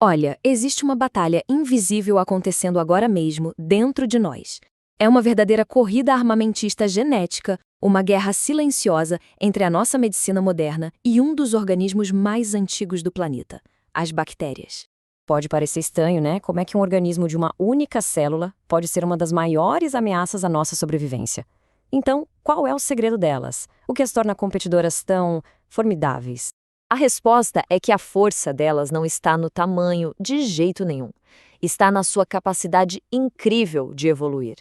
Olha, existe uma batalha invisível acontecendo agora mesmo, dentro de nós. É uma verdadeira corrida armamentista genética, uma guerra silenciosa entre a nossa medicina moderna e um dos organismos mais antigos do planeta, as bactérias. Pode parecer estranho, né? Como é que um organismo de uma única célula pode ser uma das maiores ameaças à nossa sobrevivência? Então, qual é o segredo delas? O que as torna competidoras tão formidáveis? A resposta é que a força delas não está no tamanho de jeito nenhum. Está na sua capacidade incrível de evoluir.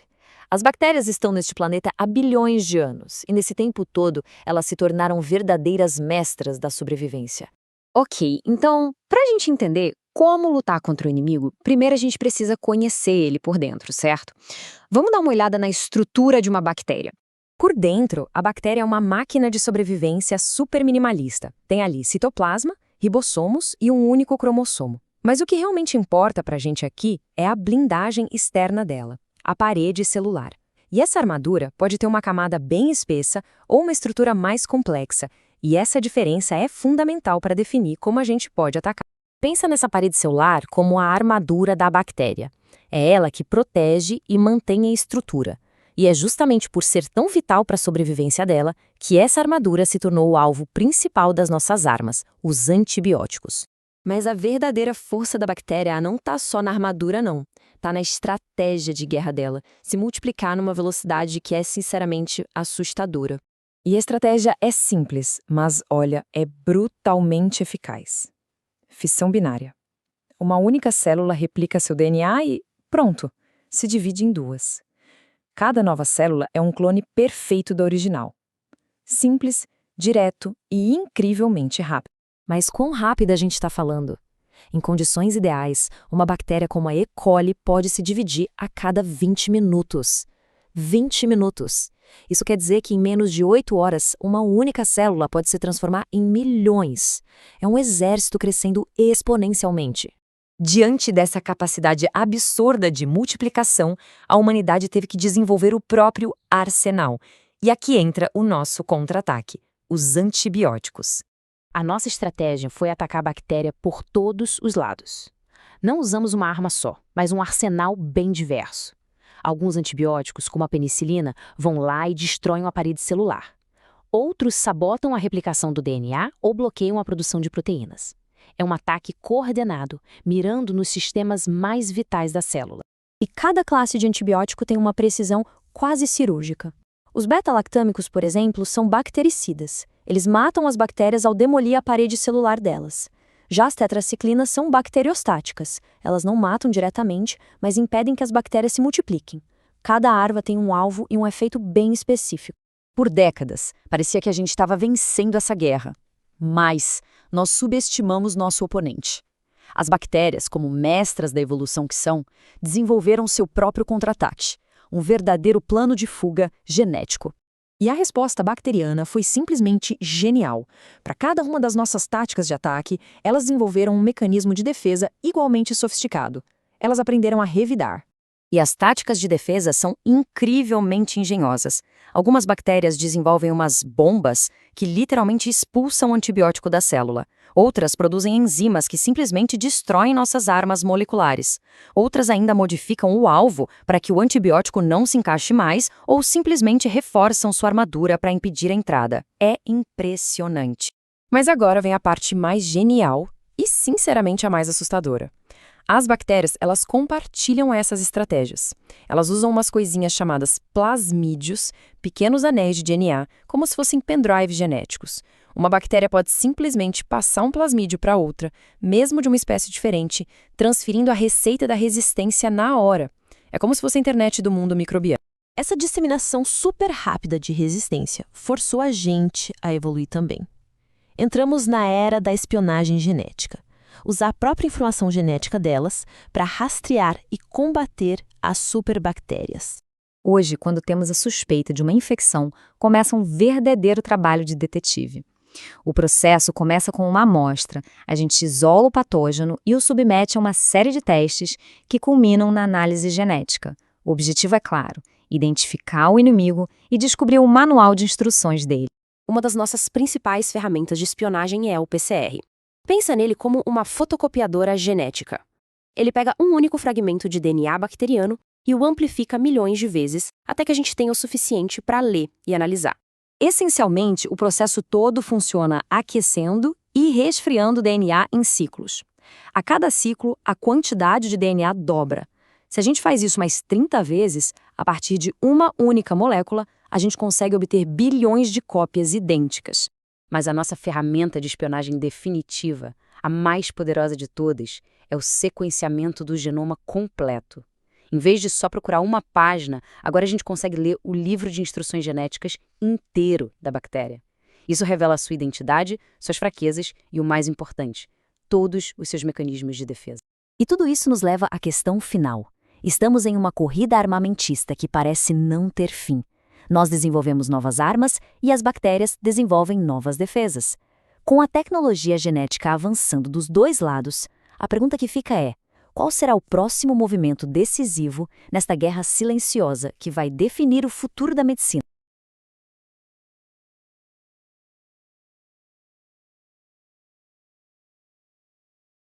As bactérias estão neste planeta há bilhões de anos, e nesse tempo todo elas se tornaram verdadeiras mestras da sobrevivência. Ok, então, para a gente entender como lutar contra o inimigo, primeiro a gente precisa conhecer ele por dentro, certo? Vamos dar uma olhada na estrutura de uma bactéria. Por dentro, a bactéria é uma máquina de sobrevivência super minimalista. Tem ali citoplasma, ribossomos e um único cromossomo. Mas o que realmente importa para a gente aqui é a blindagem externa dela, a parede celular. E essa armadura pode ter uma camada bem espessa ou uma estrutura mais complexa, e essa diferença é fundamental para definir como a gente pode atacar. Pensa nessa parede celular como a armadura da bactéria. É ela que protege e mantém a estrutura. E é justamente por ser tão vital para a sobrevivência dela que essa armadura se tornou o alvo principal das nossas armas, os antibióticos. Mas a verdadeira força da bactéria não está só na armadura, não. Está na estratégia de guerra dela, se multiplicar numa velocidade que é sinceramente assustadora. E a estratégia é simples, mas, olha, é brutalmente eficaz. Fissão binária. Uma única célula replica seu DNA e, pronto, se divide em duas. Cada nova célula é um clone perfeito da original. Simples, direto e incrivelmente rápido. Mas quão rápida a gente está falando? Em condições ideais, uma bactéria como a E. coli pode se dividir a cada 20 minutos. 20 minutos! Isso quer dizer que em menos de 8 horas, uma única célula pode se transformar em milhões. É um exército crescendo exponencialmente. Diante dessa capacidade absurda de multiplicação, a humanidade teve que desenvolver o próprio arsenal. E aqui entra o nosso contra-ataque, os antibióticos. A nossa estratégia foi atacar a bactéria por todos os lados. Não usamos uma arma só, mas um arsenal bem diverso. Alguns antibióticos, como a penicilina, vão lá e destroem a parede celular. Outros sabotam a replicação do DNA ou bloqueiam a produção de proteínas. É um ataque coordenado, mirando nos sistemas mais vitais da célula. E cada classe de antibiótico tem uma precisão quase cirúrgica. Os beta-lactâmicos, por exemplo, são bactericidas. Eles matam as bactérias ao demolir a parede celular delas. Já as tetraciclinas são bacteriostáticas. Elas não matam diretamente, mas impedem que as bactérias se multipliquem. Cada arva tem um alvo e um efeito bem específico. Por décadas, parecia que a gente estava vencendo essa guerra. Mas nós subestimamos nosso oponente. As bactérias, como mestras da evolução que são, desenvolveram seu próprio contra-ataque, um verdadeiro plano de fuga genético. E a resposta bacteriana foi simplesmente genial. Para cada uma das nossas táticas de ataque, elas desenvolveram um mecanismo de defesa igualmente sofisticado. Elas aprenderam a revidar. E as táticas de defesa são incrivelmente engenhosas. Algumas bactérias desenvolvem umas bombas que literalmente expulsam o antibiótico da célula. Outras produzem enzimas que simplesmente destroem nossas armas moleculares. Outras ainda modificam o alvo para que o antibiótico não se encaixe mais ou simplesmente reforçam sua armadura para impedir a entrada. É impressionante. Mas agora vem a parte mais genial e, sinceramente, a mais assustadora. As bactérias, elas compartilham essas estratégias. Elas usam umas coisinhas chamadas plasmídios, pequenos anéis de DNA, como se fossem pendrives genéticos. Uma bactéria pode simplesmente passar um plasmídio para outra, mesmo de uma espécie diferente, transferindo a receita da resistência na hora. É como se fosse a internet do mundo microbiano. Essa disseminação super rápida de resistência forçou a gente a evoluir também. Entramos na era da espionagem genética. Usar a própria informação genética delas para rastrear e combater as superbactérias. Hoje, quando temos a suspeita de uma infecção, começa um verdadeiro trabalho de detetive. O processo começa com uma amostra, a gente isola o patógeno e o submete a uma série de testes que culminam na análise genética. O objetivo é claro, identificar o inimigo e descobrir o manual de instruções dele. Uma das nossas principais ferramentas de espionagem é o PCR. Pensa nele como uma fotocopiadora genética. Ele pega um único fragmento de DNA bacteriano e o amplifica milhões de vezes até que a gente tenha o suficiente para ler e analisar. Essencialmente, o processo todo funciona aquecendo e resfriando o DNA em ciclos. A cada ciclo, a quantidade de DNA dobra. Se a gente faz isso mais 30 vezes, a partir de uma única molécula, a gente consegue obter bilhões de cópias idênticas. Mas a nossa ferramenta de espionagem definitiva, a mais poderosa de todas, é o sequenciamento do genoma completo. Em vez de só procurar uma página, agora a gente consegue ler o livro de instruções genéticas inteiro da bactéria. Isso revela a sua identidade, suas fraquezas e, o mais importante, todos os seus mecanismos de defesa. E tudo isso nos leva à questão final. Estamos em uma corrida armamentista que parece não ter fim. Nós desenvolvemos novas armas e as bactérias desenvolvem novas defesas. Com a tecnologia genética avançando dos dois lados, a pergunta que fica é: qual será o próximo movimento decisivo nesta guerra silenciosa que vai definir o futuro da medicina?